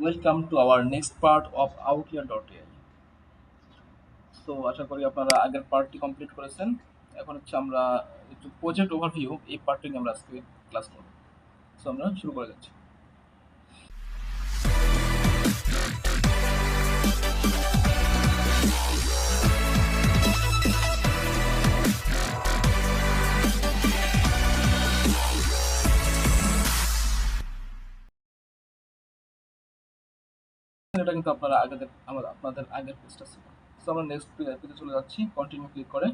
Welcome to our next part of Outlier.ai. So আশা করি আপনারা আগের পার্টটি কমপ্লিট করেছেন। এখন হচ্ছে আমরা একটু প্রজেক্ট ওভারভিউ এই পার্টটি নিয়ে আমরা আজকে ক্লাস করব। সো আমরা শুরু করে যাচ্ছি। এটা কিন্তু আপনারা আপনাদের আগের পেজটা ছিল। সো আমরা নেক্সট পেজে চলে যাচ্ছি। কন্টিনিউ ক্লিক করে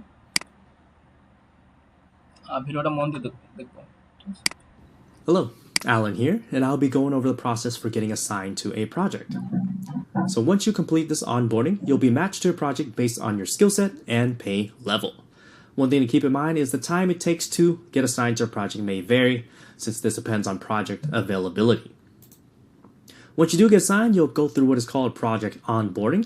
ভিডিওটা মন দিয়ে দেখবো। ঠিক আছে? Hello, Alan here, and I'll be going over the process for getting assigned to a project. So once you complete this onboarding, you'll be matched to a project based on your skill set and pay level. One thing to keep in mind is the time it takes to get assigned to a project may vary, since this depends on project availability. Once you do get assigned, you'll go through what is called project onboarding,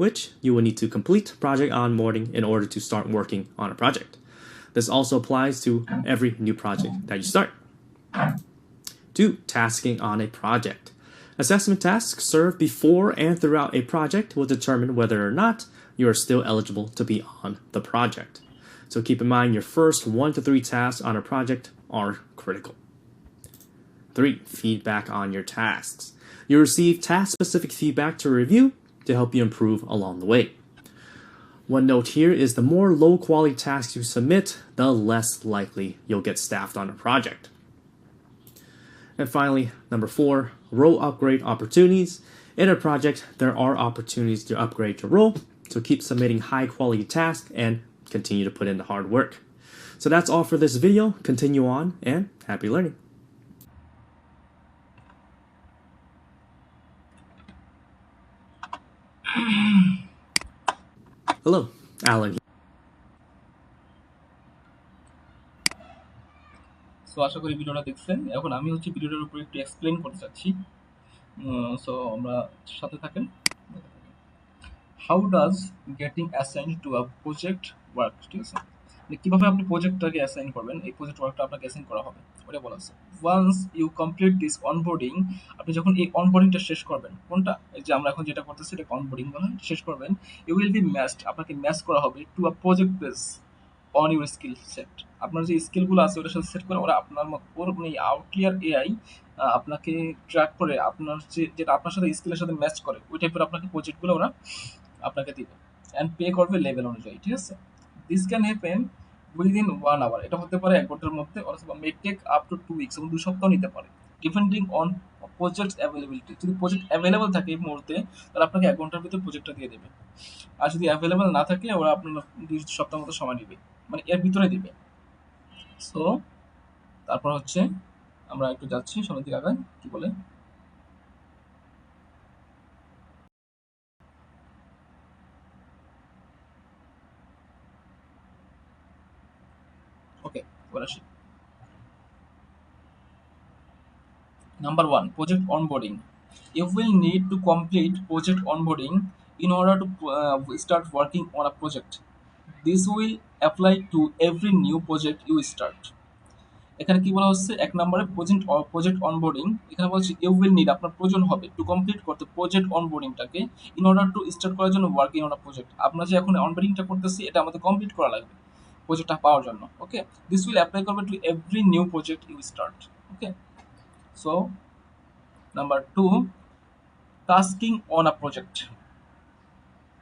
which you will need to complete project onboarding in order to start working on a project. This also applies to every new project that you start. 2. Tasking on a project. Assessment tasks served before and throughout a project will determine whether or not you are still eligible to be on the project. So keep in mind your first 1 to 3 tasks on a project are critical. 3. Feedback on your tasks. You receive task-specific feedback to review to help you improve along the way. One note here is the more low-quality tasks you submit, the less likely you'll get staffed on a project. And finally, number 4, role upgrade opportunities. In a project, there are opportunities to upgrade your role, so keep submitting high-quality tasks and continue to put in the hard work. So that's all for this video. Continue on, and happy learning. Hello, Alan here. So আশা করি ভিডিওটা দেখছেন। এখন আমি হচ্ছে ভিডিওটার উপর একটু এক্সপ্লেন করতে চাচ্ছি। সো আমরা সাথে থাকেন। How does getting assigned to a project work? ঠিক আছে, মানে কিভাবে আপনি প্রজেক্টটাকে অ্যাসাইন করবেন, এই প্রজেক্ট ওয়ার্কটা আপনাকে অ্যাসাইন করা হবে ওটা বলা আছে। Once you complete this onboarding, আপনি যখন এই অনবোর্ডিংটা শেষ করবেন, কোনটা এই যে আমরা এখন যেটা করতেছি এটা অনবোর্ডিং বলা হয়, শেষ করবেন, ইউ উইল বি ম্যাচড, আপনাকে ম্যাচ করা হবে to a project base on your skill set. আপনার যে স্কিলগুলো আছে ওটার সাথে সেট করে ওরা আপনার ওর মানে আউটলিয়ার এআই আপনাকে ট্র্যাক করে আপনার যেটা আপনার সাথে স্কিলের সাথে ম্যাচ করে ওই টাইপের আপনাকে প্রজেক্টগুলো ওরা আপনাকে দিবে অ্যান্ড পে করবে লেভেল অনুযায়ী। ঠিক আছে, this can happen within 1 hour, এটা হতে পারে 1 ঘন্টার মধ্যে, অথবা may take up to 2 weeks, এবং 2 সপ্তাহ নিতে পারে, ডিপেন্ডিং অন প্রজেক্ট অ্যাভেলেবিলিটি। যদি প্রজেক্ট অ্যাভেলেবল থাকে এই মুহূর্তে তাহলে আপনাকে 1 ঘন্টার ভিতরে প্রজেক্টটা দিয়ে দেবে, আর যদি অ্যাভেলেবল না থাকে ওরা আপনার 2 সপ্তাহ মতো সময় নেবে, মানে এর ভিতরে দিবে। সো তারপর হচ্ছে আমরা একটু যাচ্ছি সামনের দিকে আগায়, কি বলে ওকে এবার আসি। Number 1, project onboarding. You will need to complete project onboarding in order to start working on a project. This will apply to every new project you start. এখানে কি বলা হচ্ছে, 1 নম্বরে প্রজেক্ট অনবোর্ডিং, এখানে বলছে ইউ উইল নিড, আপনার প্রয়োজন হবে টু কমপ্লিট করতে প্রজেক্ট অনবোর্ডিংটাকে ইন অর্ডার টু স্টার্ট করার জন্য ওয়ার্কিং অন আ প্রজেক্ট। আমরা যে এখন অনবোর্ডিংটা করতেছি এটা আমাদের কমপ্লিট করা লাগবে প্রজেক্টটা পাওয়ার জন্য। ওকে, দিস উইল অ্যাপ্লাই করবে to every new project you start. Okay, so number 2, tasking on a project.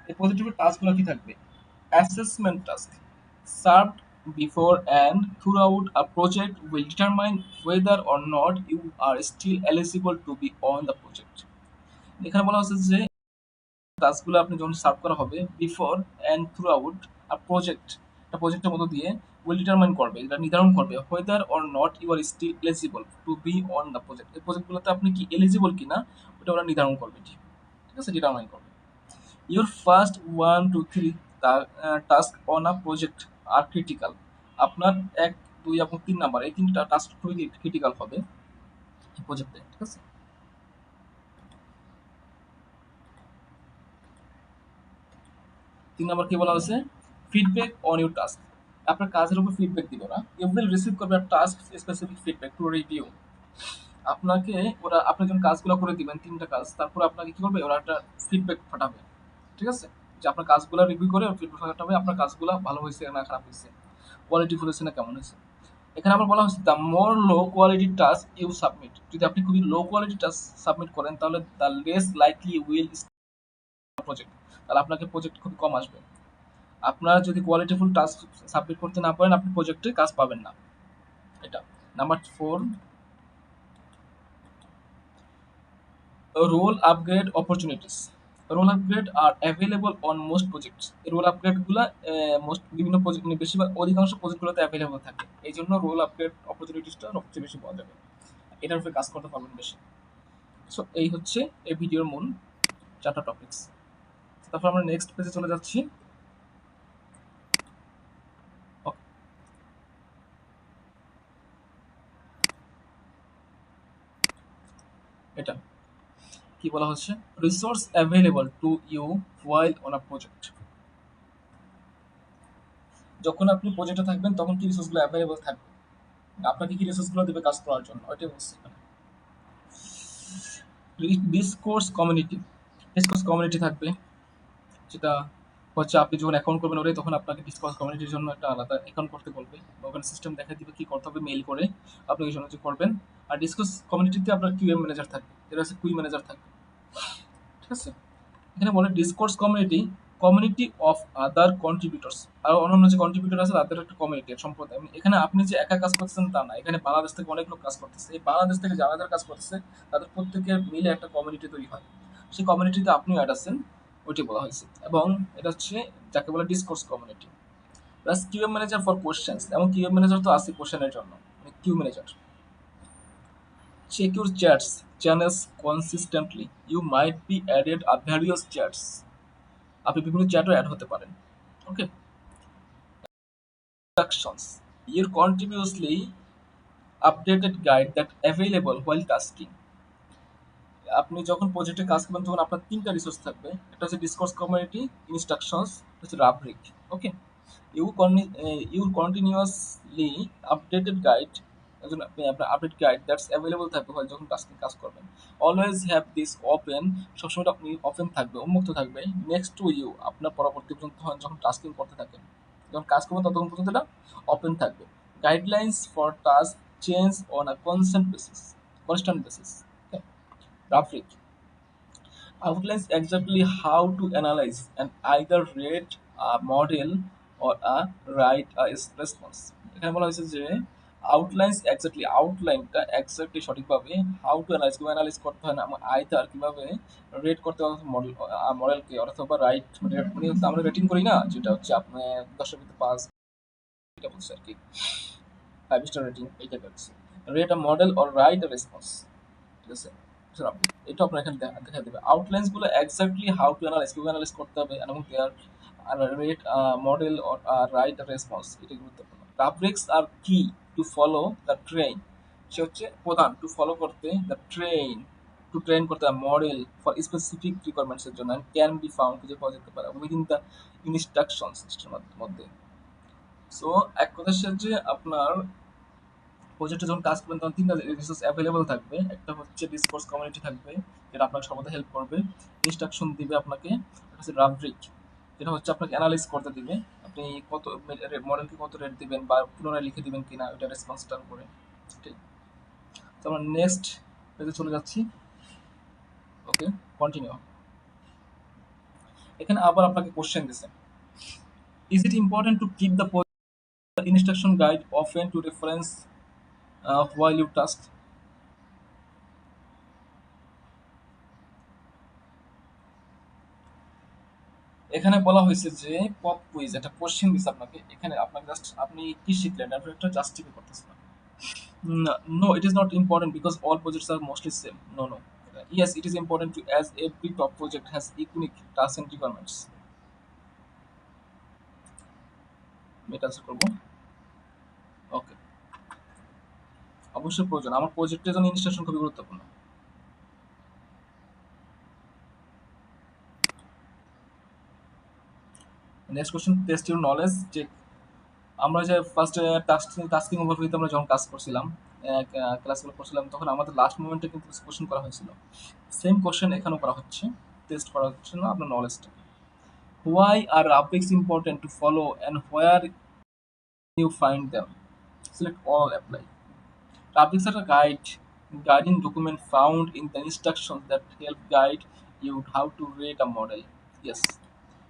এই প্রজেক্টের টাস্কগুলো কি থাকবে? Assessment task served before and throughout a project will determine whether or not you are still eligible to be on the project. এখানে বলা হচ্ছে যে টাস্কগুলো আপনি যখন সার্ভ করা হবে before and throughout a project, একটা প্রজেক্টের মতো দিয়ে উইল ডিটারমাইন করবে, এটা নির্ধারণ করবে whether or not you are still eligible to be on the project. এই প্রজেক্টগুলোতে আপনি কি এলিজিবল কিনা ওটা ওরা নির্ধারণ করবে। ঠিক আছে, ডিটারমাইন করবে। Your first 1 to 3 task on a project are critical. আপনার 1, 2 এবং 3 নাম্বার এই 3টা টাস্ক খুবই ক্রিটিক্যাল হবে এই প্রজেক্টে। ঠিক আছে, 3 নাম্বার কি বলা হয়েছে? ফিডব্যাক অন ইউর টাস্ক, আপনার কাজের উপর ফিডব্যাক দিবে না। ইউ উইল রিসিভ করবে task specific feedback to review. আপনাকে ওরা আপনি যখন কাজগুলো করে দিবেন ৩ টা কাজ, তারপর আপনাকে কি করবে? ওরা একটা ফিডব্যাক পাঠাবে। ঠিক আছে? যে আপনার কাজগুলা রিভিউ করে ফিডব্যাক পাঠাবে আপনার কাজগুলা ভালো হইছে না খারাপ হইছে। কোয়ালিটিফুল হইছে না কেমন হইছে। এখানে আবার বলা হয়েছে the more low quality task you submit. যদি আপনি খুবই লো কোয়ালিটি টাস্ক সাবমিট করেন তাহলে the less likely will project. তাহলে আপনাকে প্রজেক্ট খুব কম আসবে। আপনারা যদি কোয়ালিটিফুল টাস্ক সাবমিট করতে না পারেন আপনি প্রজেক্টে কাজ পাবেন না। এটা। Number 4, role upgrade opportunities. Role upgrade are available on most projects. এই রোল আপগ্রেডগুলো মোস্ট বিভিন্ন প্রজেক্ট বেশিরভাগ অধিকাংশ প্রজেক্টগুলোতে অ্যাভেলেবল থাকে। এই জন্য রোল আপগ্রেড অপরচুনিটিসটা সবচেয়ে বেশি পাওয়া যাবে। এটার উপরে কাজ করতে পারবেন বেশি। সো এই হচ্ছে এই ভিডিওর মূল 4টা টপিকস। তারপর আমরা নেক্সট পেজে চলে যাচ্ছি। ওকে, এটা কি বলা হচ্ছে? Resource available to you while on a project. যখন আপনি প্রজেক্টে থাকবেন তখন কি রিসোর্সগুলো অ্যাভেলেবল থাকবে, আপনাকে কি রিসোর্সগুলো দেবে কাজ করার জন্য, ওইটাই বলছি এখানে। Discourse community. ডিসকোর্স কমিউনিটি থাকবে, যেটা হচ্ছে আপনি যখন অ্যাকাউন্ট করবেন ওটাই তখন আপনাকে ডিসকোর্স কমিউনিটির জন্য একটা আলাদা অ্যাকাউন্ট করতে বলবে। ওখানে সিস্টেম দেখা দিবে কি করতে হবে, মেইল করে আপনি ওই জন্য যে করবেন। আর ডিসকোর্স কমিউনিটিতে আপনার কিউএম ম্যানেজার থাকবে, যেটা হচ্ছে কুই ম্যানেজার থাকবে। ঠিক আছে? এখানে বলে discourse community, community of other contributors. আর অন্যান্য যে কন্ট্রিবিউটর আছে তাদের একটা কমিউনিটি, সম্প্রদায়। এখানে আপনি যে একা কাজ করতেছেন তা না, এখানে বাংলাদেশ থেকে অনেক লোক কাজ করতেছে। এই বাংলাদেশ থেকে যারা যারা কাজ করতেছে তাদের প্রত্যেকের মিলে একটা কমিউনিটি তৈরি হয়। সেই কমিউনিটিতে আপনিও অ্যাড আছেন, ওইটি বলা হয়েছে। এবং এটা হচ্ছে যাকে বলে discourse community. Plus QM manager for questions, এবং কিউএম ম্যানেজার তো আছে কোশ্চেনের জন্য, মানে Q manager. Check your chats channels consistently. You might be added a various chats. আপনি বিভিন্ন চ্যাটও অ্যাড হতে পারেন। ওকে। Instructions. Your continuously updated guide that available while tasking. আপনি যখন প্রজেক্টে কাজ করবেন তখন আপনার 3টা রিসোর্স থাকবে। একটা হচ্ছে ডিসকর্স কমিউনিটি, ইনস্ট্রাকশনস, হচ্ছে রাব্রিক। ওকে। ইউর কন্টিনিউয়াসলি আপডেটেড গাইড, একজন আপনি আপনার আপডেট গাইড দ্যাটস অ্যাভেলেবল থাকবে হয় যখন টাস্কিং কাজ করবেন। অলওয়েজ হ্যাভ দিস ওপেন, সবসময় আপনি ওপেন থাকবে, উন্মুক্ত থাকবে। নেক্সট টু ইউ, আপনার পরবর্তী পর্যন্ত যখন টাস্কিং করতে থাকেন, যখন কাজ করবেন ততক্ষণ পর্যন্ত এটা ওপেন থাকবে। Guidelines for task change on a constant basis. Rafiq outlines exactly how to analyze and either rate a model or a write a response. এখানে বলা হয়েছে যে আউটলাইন্স এক্স্যাক্টলি, আউটলাইনটা এক্স্যাক্টলি সঠিকভাবে হাউ টু অ্যানালাইজ, কিভাবে অ্যানালাইজ করতে হয় না, আইদার কিভাবে রেট করতে হবে মডেল, মডেলকে, অথবা রাইট মানে আমরা রেটিং করি না, যেটা হচ্ছে আপনি 10-এর ভিতরে 5, এটা বলছে আর কি, 5 স্টার রেটিং, এইটা বলছে। Rate a model or write a response. ঠিক আছে? এটা আপনার এখানে দেখা দেবে আউটলাইন্স গুলো এক্স্যাক্টলি হাউ টু অ্যানালাইজ, কিভাবে অ্যানালাইজ করতে হবে, এবং there rate model or write response, এটা গুরুত্বপূর্ণ। রাব্রিক্স আর কি টু ফলো দ্য ট্রেন, সে হচ্ছে প্রধান, টু ফলো করতে, দ্য ট্রেন, টু ট্রেন করতে মডেল ফর স্পেসিফিক রিকোয়ারমেন্টস এর জন্য, ক্যান বি ফাউন্ড, খুঁজে পাওয়া যেতে পারে উইদিন দ্য ইনস্ট্রাকশনস সিস্টেমের মধ্যে। সো এক কথার সাহায্যে আপনার প্রজেক্টে যখন কাজ করবেন তখন 3টা রিসোর্স অ্যাভেলেবল থাকবে। একটা হচ্ছে ডিসকোর্স কমিউনিটি থাকবে, যেটা আপনাকে সর্বদা হেল্প করবে, ইনস্ট্রাকশন দিবে আপনাকে। একটা হচ্ছে রাব্রিক, যেটা হচ্ছে আপনাকে অ্যানালাইজ করতে দিবে, আপনি কত মডেলকে কত রেট দিবেন বা পুনরায় লিখে দিবেন কিনা ওইটা রেসপন্সটার উপরে। ঠিক। তো আমরা নেক্সট পেজে চলে যাচ্ছি। Okay, continue. এখানে আবার আপনাকে কোশ্চেন দিছে, is it important to keep the instruction guide often to reference while you task? এখানে বলা হয়েছে যে পপ কুইজ, একটা কোশ্চেন দিছে আপনাকে, এখানে আপনাকে জাস্ট আপনি কি শিখলেন তারপর একটা জাস্টিফাই করতেছেন। No, it is not important because all projects are mostly same. No, no. Yes, it is important to as every top project has unique tasks and requirements. আমি এটা answer করবো। ওকে, অবশ্যই প্রয়োজন, আমার প্রজেক্টের জন্য ইনস্ট্রাকশন খুবই গুরুত্বপূর্ণ। Next question, test your knowledge check. আমরা যে ফার্স্ট টাস্কিং ওভারভিউতে আমরা যখন কাজ করছিলাম ক্লাসগুলো করছিলাম, তখন আমাদের লাস্ট মোমেন্টে কিন্তু কোশ্চেন করা হয়েছিল। সেম কোশ্চেন এখানেও করা হচ্ছে, টেস্ট করা হচ্ছে না আপনার নলেজটা। Why are rubrics important to follow and where you find them, select all apply. Topics are a guiding document found in the instructions that help guide you how to rate a model. Yes.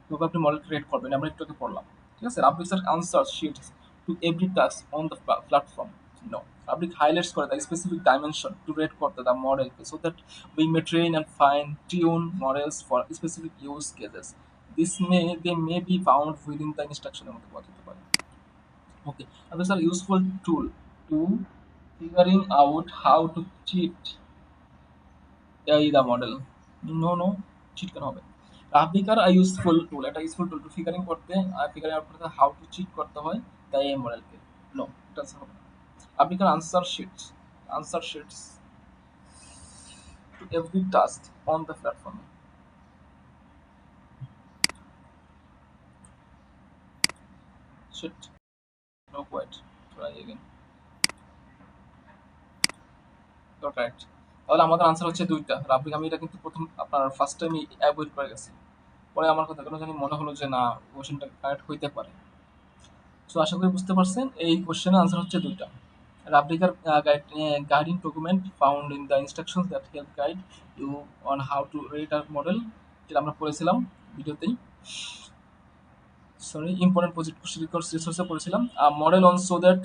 কিভাবে আপনি model create করবেন আমরা একটু আগে পড়লাম। ঠিক আছে, public are answer sheets to every task on the platform. No, public highlights করে the specific dimension to rate করতে the model so that we may train and fine tune models for specific use cases. They may be found within the ইনস্ট্রাকশনের মধ্যে পাওয়া যেতে পারে। Okay, others are useful tool to figuring out how to cheat the model. No, cheat কেন হবে? Graphic a useful tool, এটা useful tool to figuring করতে figuring out করতে how to cheat করতে হয় তাই এই মডেলকে। No, এটা হবে না। Graphic answer sheets to every task on the platform. Shit. No quite. Try again. Right, তাহলে আমাদের আনসার হচ্ছে দুইটা। রাব্বিক আমি এটা কিন্তু প্রথম আপনার ফার্স্ট টাইমই অ্যাভয়েড করে গেছি, পরে আমার কথা কেন জানি মনে হলো যে না, কোশ্চেনটা কারেক্ট হইতে পারে। সো আশা করি বুঝতে পারছেন, এই কোশ্চেনের আনসার হচ্ছে দুইটা। রাব্বিকার guiding document found in the instructions that help guide you on how to rate our model, যেটা আমরা পড়েছিলাম ভিডিওতেই। সরি, ইম্পর্টেন্ট প্রজেক্ট রিসোর্সে পড়েছিলাম। Model on so that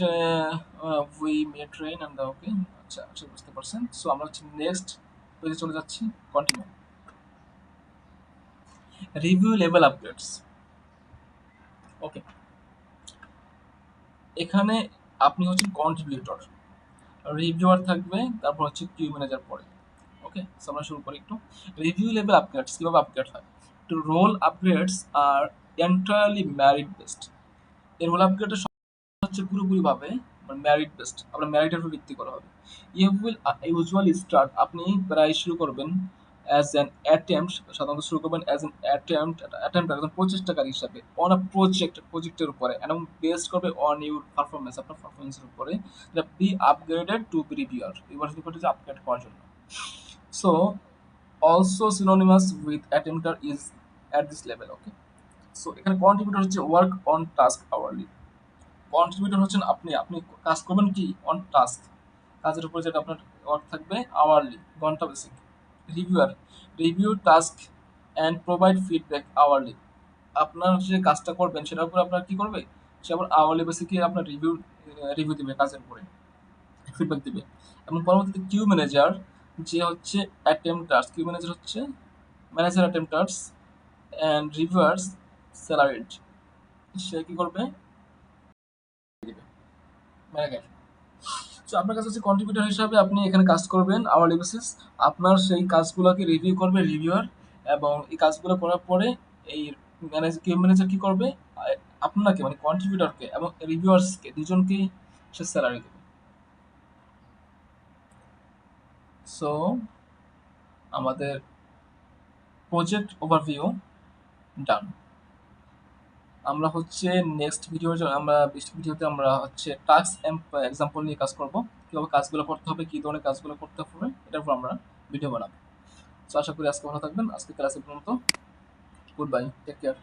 we may train and okay. আচ্ছা আচ্ছা, বুঝতে পারছেন। সো আমরা হচ্ছে নেক্সট পেজে চলে যাচ্ছি, continue. Review level upgrades. Okay, এখানে আপনি হচ্ছেন কন্ট্রিবিউটর, রিভিউয়ার থাকবে, তারপর হচ্ছে কিউ ম্যানেজার পরে। ওকে, সো আমরা শুরু করি একটু। রিভিউ লেভেল আপগ্রেডস কীভাবে আপগ্রেড হয়? টু রোল আপগ্রেডস আর এন্টায়ারলি ম্যারিট বেসড। এই রোল আপগ্রেডের হচ্ছে পুরোপুরিভাবে ম্যারিট বেসড, আপনার ম্যারিটের উপর ভিত্তি করা হবে। ইউ উইল ইউজুয়ালি স্টার্ট, আপনি প্রায় শুরু করবেন অ্যাজ অ্যান অ্যাটেম্পট, সাধারণত শুরু করবেন অ্যাজ অ্যান অ্যাটেম্পট একজন প্রচেষ্টাকারী হিসাবে অন আ প্রজেক্টের উপরে, এবং বেসড করবে অন ইউর পারফরমেন্স, আপনার পারফরমেন্সের উপরে, যেটা বি আপগ্রেডেড টু বি রিভিউয়ার, এবার শুরু করতে আপগ্রেড করার জন্য। So also synonymous with attempter is at this level. Okay, so এখানে কন্ট্রিবিউটর হচ্ছে work on task hourly. Contributor হচ্ছেন আপনি, আপনি কাজ করবেন কি অন টাস্ক, কাজের উপরে, যেটা আপনার ওয়ার্ক থাকবে আওয়ারলি, ঘন্টা basic. Reviewer review task and provide feedback hourly, আপনার যে কাজটা করবেন সেটার উপর আপনার কি করবে, সে আবার আওয়ারলি বেসিকে আপনার রিভিউ দিবে, কাজের উপরে ফিডব্যাক দিবে। এবং পরবর্তীতে কিউ ম্যানেজার, যে হচ্ছে অ্যাটেম্পটার্স, কিউ ম্যানেজার হচ্ছে ম্যানেজার অ্যাটেম্পটার্স অ্যান্ড রিভিউয়ার্স স্যালারিড, সে কি করবে, ম্যানেজার। সো আপনার কাছে হচ্ছে কন্ট্রিবিউটর হিসাবে আপনি এখানে কাজ করবেন আওয়ারলি বেসিস, আপনার সেই কাজগুলোকে রিভিউ করবে রিভিউয়ার, এবং এই কাজগুলো করার পরে এই কিউ ম্যানেজার কি করবে, আপনাকে মানে কন্ট্রিবিউটরকে এবং রিভিউয়ার্সকে দুজনকেই সে স্যালারি দেবে। সো আমাদের প্রজেক্ট ওভারভিউ ডান। আমরা হচ্ছে নেক্সট ভিডিওতে আমরা হচ্ছে টাস্ক এক্সাম্পল নিয়ে কাজ করব, কীভাবে কাজগুলো করতে হবে, কী ধরনের কাজগুলো করতে হবে, এটার উপর আমরা ভিডিও বানাবো। সো আশা করি আজকে ভালো থাকবেন। আজকে ক্লাসে পর্যন্ত, গুড বাই, টেক কেয়ার।